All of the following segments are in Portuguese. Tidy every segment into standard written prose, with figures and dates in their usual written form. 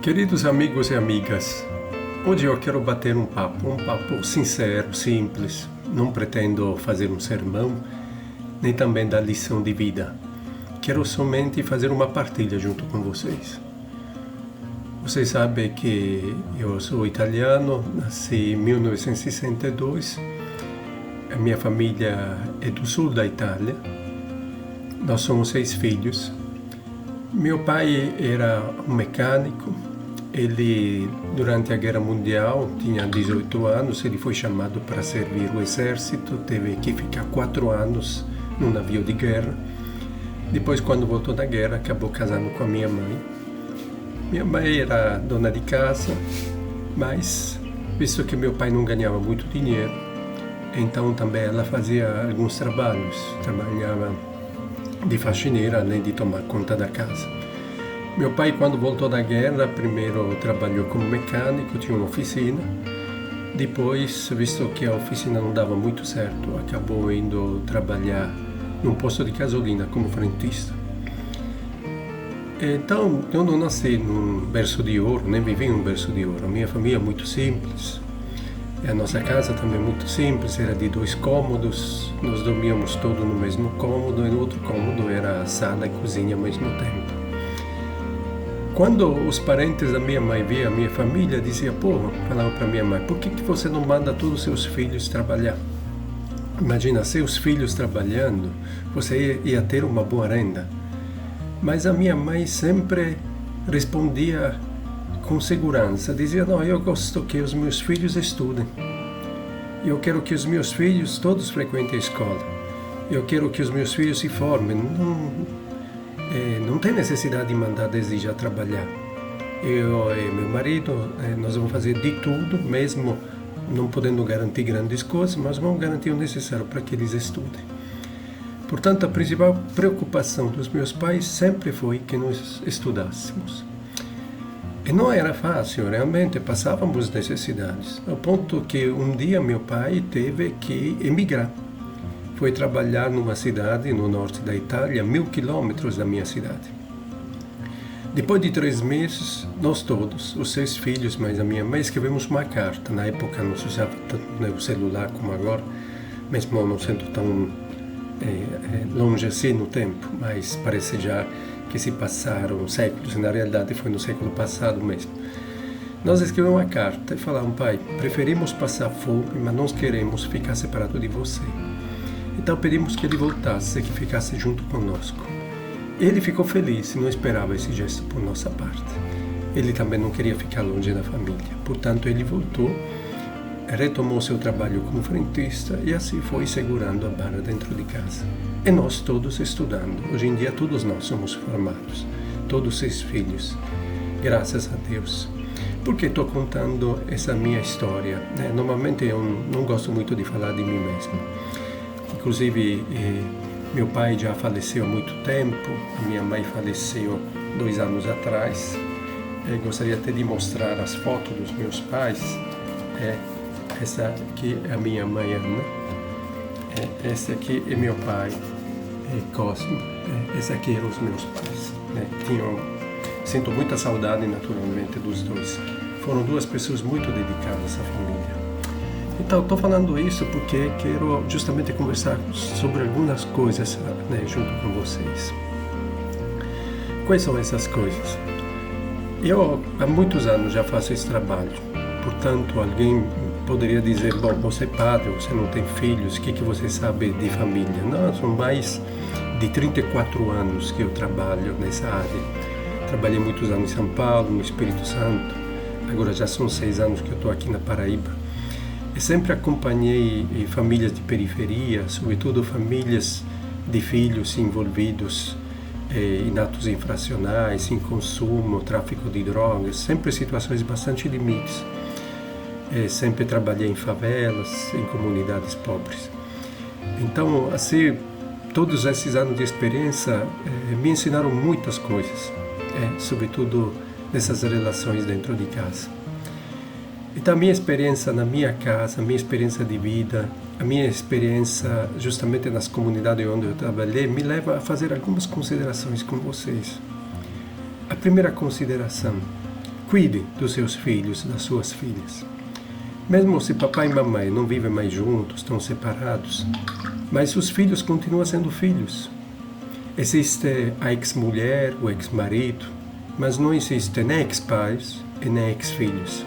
Queridos amigos e amigas, hoje eu quero bater um papo sincero, simples. Não pretendo fazer um sermão, nem também dar lição de vida. Quero somente fazer uma partilha junto com vocês. Vocês sabem que eu sou italiano, nasci em 1962. A minha família é do sul da Itália. Nós somos 6 filhos. Meu pai era um mecânico. Ele, durante a Guerra Mundial, tinha 18 anos, ele foi chamado para servir o exército, teve que ficar 4 anos num navio de guerra. Depois, quando voltou da guerra, acabou casando com a minha mãe. Minha mãe era dona de casa, mas, visto que meu pai não ganhava muito dinheiro, então também ela fazia alguns trabalhos, trabalhava de faxineira, além de tomar conta da casa. Meu pai, quando voltou da guerra, primeiro trabalhou como mecânico, tinha uma oficina. Depois, visto que a oficina não dava muito certo, acabou indo trabalhar num posto de gasolina como frentista. Então, eu não nasci num berço de ouro, nem vivi num berço de ouro. A minha família é muito simples. A nossa casa também é muito simples, era de 2 cômodos. Nós dormíamos todos no mesmo cômodo, e no outro cômodo era a sala e cozinha ao mesmo tempo. Quando os parentes da minha mãe viam a minha família, diziam, falavam para minha mãe, por que você não manda todos os seus filhos trabalhar? Imagina, seus filhos trabalhando, você ia ter uma boa renda. Mas a minha mãe sempre respondia com segurança, dizia, não, eu gosto que os meus filhos estudem. Eu quero que os meus filhos todos frequentem a escola. Eu quero que os meus filhos se formem. Não tem necessidade de mandar desde já trabalhar. Eu e meu marido, nós vamos fazer de tudo, mesmo não podendo garantir grandes coisas, mas vamos garantir o necessário para que eles estudem. Portanto, a principal preocupação dos meus pais sempre foi que nós estudássemos. E não era fácil, realmente, passávamos necessidades, ao ponto que um dia meu pai teve que emigrar. Foi trabalhar numa cidade no norte da Itália, 1000 quilômetros da minha cidade. Depois de 3 meses, nós todos, os 6 filhos, mais a minha mãe, escrevemos uma carta. Na época não se usava tanto o celular como agora, mesmo não sendo tão longe assim no tempo, mas parece já que se passaram séculos, e na realidade foi no século passado mesmo. Nós escrevemos uma carta e falamos, pai, preferimos passar fome, mas não queremos ficar separados de você. Então pedimos que ele voltasse, que ficasse junto conosco. Ele ficou feliz e não esperava esse gesto por nossa parte. Ele também não queria ficar longe da família. Portanto, ele voltou, retomou seu trabalho como frentista e assim foi segurando a barra dentro de casa. E nós todos estudando. Hoje em dia todos nós somos formados, todos 6 filhos, graças a Deus. Por que estou contando essa minha história? Normalmente eu não gosto muito de falar de mim mesmo. Inclusive, meu pai já faleceu há muito tempo, a minha mãe faleceu 2 anos atrás. Gostaria até de mostrar as fotos dos meus pais. Essa aqui é a minha mãe, Ana. Esse aqui é meu pai, Cosmo. Esse aqui eram os meus pais. Sinto muita saudade, naturalmente, dos dois. Foram 2 pessoas muito dedicadas à família. Então, estou falando isso porque quero justamente conversar sobre algumas coisas junto com vocês. Quais são essas coisas? Eu, há muitos anos, já faço esse trabalho. Portanto, alguém poderia dizer, você é padre, você não tem filhos, o que você sabe de família? Não, são mais de 34 anos que eu trabalho nessa área. Trabalhei muitos anos em São Paulo, no Espírito Santo. Agora já são 6 anos que eu estou aqui na Paraíba. Eu sempre acompanhei famílias de periferia, sobretudo famílias de filhos envolvidos em atos infracionais, em consumo, tráfico de drogas, sempre situações bastante limites. Sempre trabalhei em favelas, em comunidades pobres. Então, assim, todos esses anos de experiência me ensinaram muitas coisas, sobretudo nessas relações dentro de casa. Então, a minha experiência na minha casa, a minha experiência de vida, a minha experiência justamente nas comunidades onde eu trabalhei, me leva a fazer algumas considerações com vocês. A primeira consideração, Cuide dos seus filhos, das suas filhas. Mesmo se papai e mamãe não vivem mais juntos, estão separados, mas os filhos continuam sendo filhos. Existe a ex-mulher, o ex-marido, mas não existe nem ex-pais e nem ex-filhos.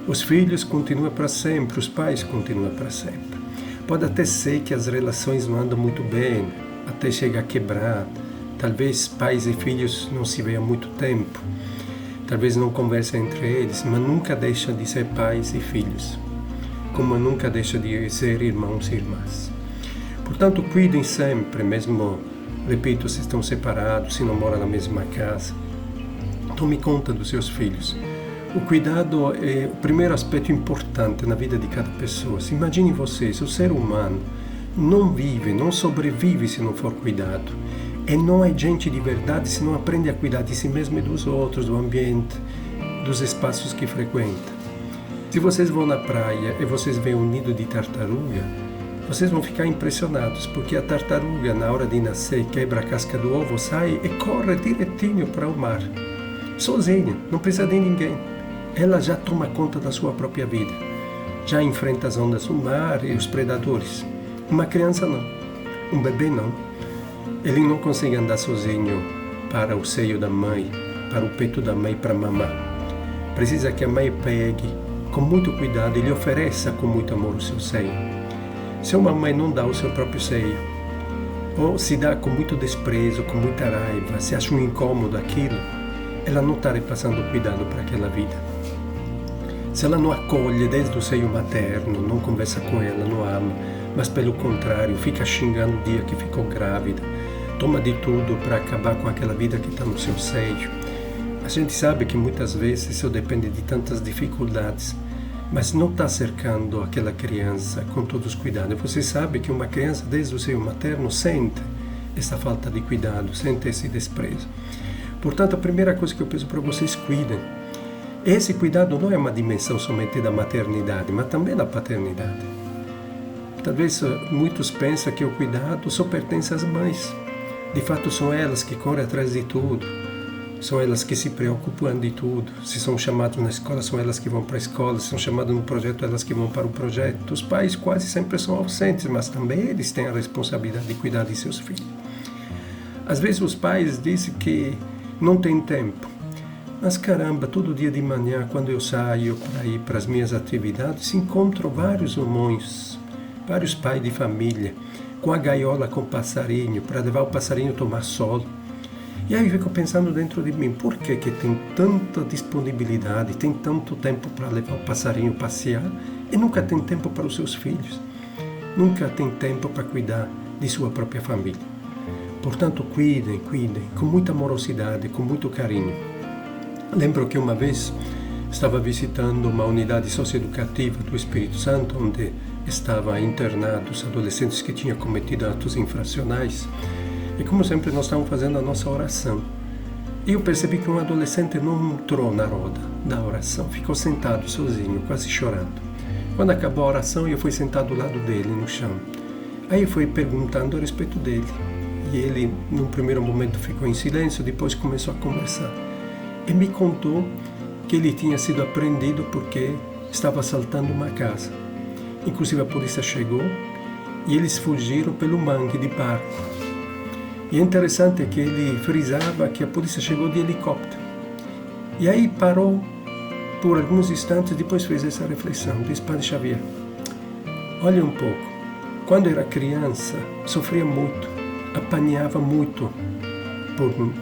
Os filhos continuam para sempre, os pais continuam para sempre. Pode até ser que as relações não andam muito bem, até chegar a quebrar. Talvez pais e filhos não se vejam há muito tempo. Talvez não conversem entre eles, mas nunca deixam de ser pais e filhos. Como nunca deixam de ser irmãos e irmãs. Portanto, cuidem sempre, mesmo, repito, se estão separados, se não moram na mesma casa. Tome conta dos seus filhos. O cuidado é o primeiro aspecto importante na vida de cada pessoa. Imagine vocês, o ser humano não vive, não sobrevive se não for cuidado. E não é gente de verdade se não aprende a cuidar de si mesmo e dos outros, do ambiente, dos espaços que frequenta. Se vocês vão na praia e vocês veem um nido de tartaruga, vocês vão ficar impressionados, porque a tartaruga, na hora de nascer, quebra a casca do ovo, sai e corre direitinho para o mar. Sozinha, não precisa de ninguém. Ela já toma conta da sua própria vida. Já enfrenta as ondas do mar e os predadores. Uma criança não. Um bebê não. Ele não consegue andar sozinho para o seio da mãe, para o peito da mãe para mamar. Precisa que a mãe pegue com muito cuidado e lhe ofereça com muito amor o seu seio. Se uma mãe não dá o seu próprio seio, ou se dá com muito desprezo, com muita raiva, se acha um incômodo aquilo, ela não está repassando cuidado para aquela vida. Se ela não acolhe desde o seio materno, não conversa com ela, não ama, mas pelo contrário, fica xingando o dia que ficou grávida, toma de tudo para acabar com aquela vida que está no seu seio. A gente sabe que muitas vezes isso depende de tantas dificuldades, mas não está cercando aquela criança com todos os cuidados. Você sabe que uma criança desde o seio materno sente essa falta de cuidado, sente esse desprezo. Portanto, a primeira coisa que eu peço para vocês, cuidem. Esse cuidado não é uma dimensão somente da maternidade, mas também da paternidade. Talvez muitos pensam que o cuidado só pertence às mães. De fato, são elas que correm atrás de tudo. São elas que se preocupam de tudo. Se são chamados na escola, são elas que vão para a escola. Se são chamados no projeto, elas que vão para o projeto. Os pais quase sempre são ausentes, mas também eles têm a responsabilidade de cuidar de seus filhos. Às vezes os pais dizem que não têm tempo. Mas caramba, todo dia de manhã, quando eu saio para ir para as minhas atividades, encontro vários homões, vários pais de família, com a gaiola com passarinho, para levar o passarinho tomar sol. E aí eu fico pensando dentro de mim, por que tem tanta disponibilidade, tem tanto tempo para levar o passarinho passear e nunca tem tempo para os seus filhos? Nunca tem tempo para cuidar de sua própria família. Portanto, cuidem, com muita amorosidade, com muito carinho. Lembro que uma vez estava visitando uma unidade socioeducativa do Espírito Santo, onde estavam internados adolescentes que tinham cometido atos infracionais. E como sempre nós estávamos fazendo a nossa oração. E eu percebi que um adolescente não entrou na roda da oração, ficou sentado sozinho, quase chorando. Quando acabou a oração, eu fui sentado ao lado dele, no chão. Aí eu fui perguntando a respeito dele. E ele, num primeiro momento, ficou em silêncio, depois começou a conversar. E me contou que ele tinha sido apreendido porque estava assaltando uma casa. Inclusive a polícia chegou e eles fugiram pelo mangue de barco. E é interessante que ele frisava que a polícia chegou de helicóptero. E aí parou por alguns instantes, depois fez essa reflexão. Disse: Padre Xavier, olha um pouco, quando era criança sofria muito, apanhava muito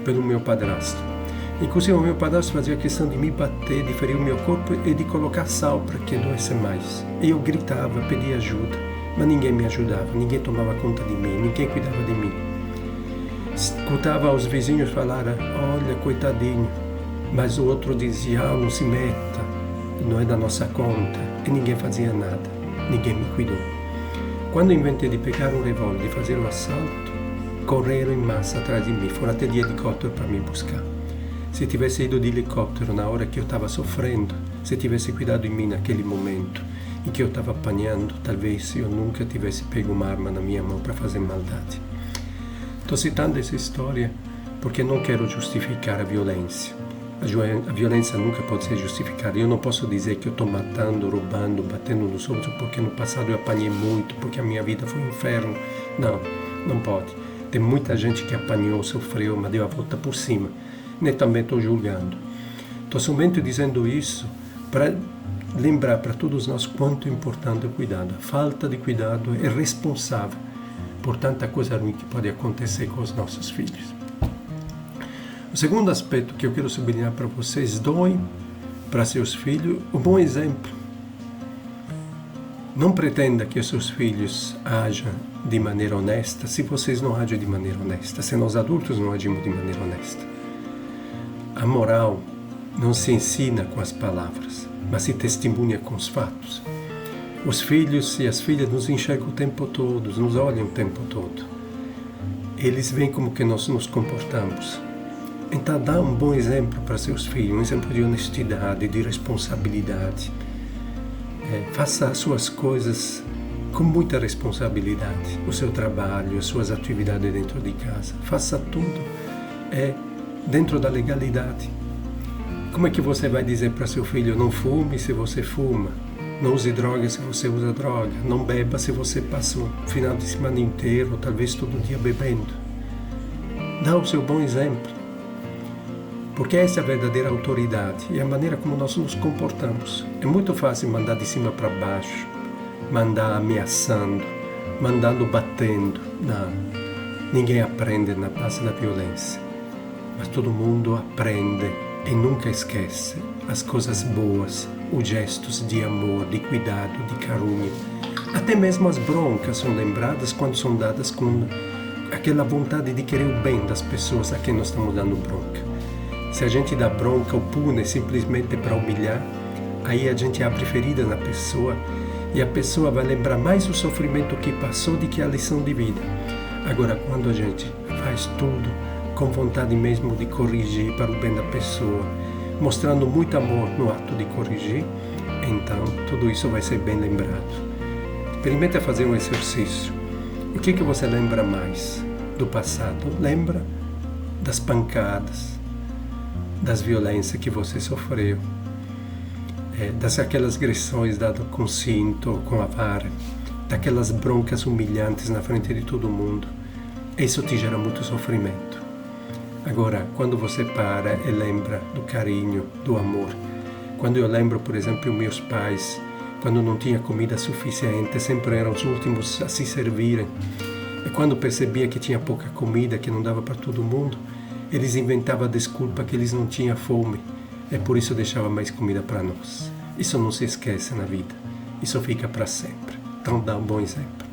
pelo meu padrasto. Inclusive o meu padrasto fazia questão de me bater, de ferir o meu corpo e de colocar sal para que doesse mais. E eu gritava, pedia ajuda, mas ninguém me ajudava, ninguém tomava conta de mim, ninguém cuidava de mim. Escutava os vizinhos falar: olha, coitadinho. Mas o outro dizia: não se meta, não é da nossa conta. E ninguém fazia nada, ninguém me cuidou. Quando inventei de pegar um revólver e fazer o assalto, correram em massa atrás de mim, foram até de helicóptero para me buscar. Se tivesse ido de helicóptero na hora que eu estava sofrendo, se tivesse cuidado de mim naquele momento em que eu estava apanhando, talvez eu nunca tivesse pego uma arma na minha mão para fazer maldade. Estou citando essa história porque não quero justificar a violência. A violência nunca pode ser justificada. Eu não posso dizer que eu estou matando, roubando, batendo nos outros porque no passado eu apanhei muito, porque a minha vida foi um inferno. Não, não pode. Tem muita gente que apanhou, sofreu, mas deu a volta por cima. Nem também estou julgando. Estou somente dizendo isso para lembrar para todos nós quanto é importante o cuidado. A falta de cuidado é responsável por tanta coisa ruim que pode acontecer com os nossos filhos. O segundo aspecto que eu quero sublinhar para vocês: doem para seus filhos um bom exemplo. Não pretenda que os seus filhos ajam de maneira honesta se vocês não agem de maneira honesta, se nós adultos não agimos de maneira honesta. A moral não se ensina com as palavras, mas se testemunha com os fatos. Os filhos e as filhas nos enxergam o tempo todo, nos olham o tempo todo. Eles veem como que nós nos comportamos. Então dá um bom exemplo para seus filhos, um exemplo de honestidade, de responsabilidade. Faça as suas coisas com muita responsabilidade, o seu trabalho, as suas atividades dentro de casa. Faça tudo dentro da legalidade. Como é que você vai dizer para seu filho: não fume se você fuma, não use droga se você usa droga, não beba se você passa o final de semana inteiro, ou talvez todo dia bebendo? Dá o seu bom exemplo. Porque essa é a verdadeira autoridade e a maneira como nós nos comportamos. É muito fácil mandar de cima para baixo, mandar ameaçando, mandando batendo. Não, ninguém aprende na base da violência. Mas todo mundo aprende e nunca esquece as coisas boas, os gestos de amor, de cuidado, de carinho. Até mesmo as broncas são lembradas quando são dadas com aquela vontade de querer o bem das pessoas a quem nós estamos dando bronca. Se a gente dá bronca ou pune simplesmente para humilhar, aí a gente abre feridas na pessoa e a pessoa vai lembrar mais o sofrimento que passou do que a lição de vida. Agora, quando a gente faz tudo com vontade mesmo de corrigir para o bem da pessoa, mostrando muito amor no ato de corrigir, então tudo isso vai ser bem lembrado. Experimenta fazer um exercício. O que você lembra mais do passado? Lembra das pancadas, das violências que você sofreu, daquelas agressões dadas com cinto ou com a vara, daquelas broncas humilhantes na frente de todo mundo. Isso te gera muito sofrimento. Agora, quando você para e lembra do carinho, do amor, quando eu lembro, por exemplo, meus pais, quando não tinha comida suficiente, sempre eram os últimos a se servirem. E quando percebia que tinha pouca comida, que não dava para todo mundo, eles inventavam a desculpa que eles não tinham fome. É por isso deixava mais comida para nós. Isso não se esquece na vida. Isso fica para sempre. Então dá um bom exemplo.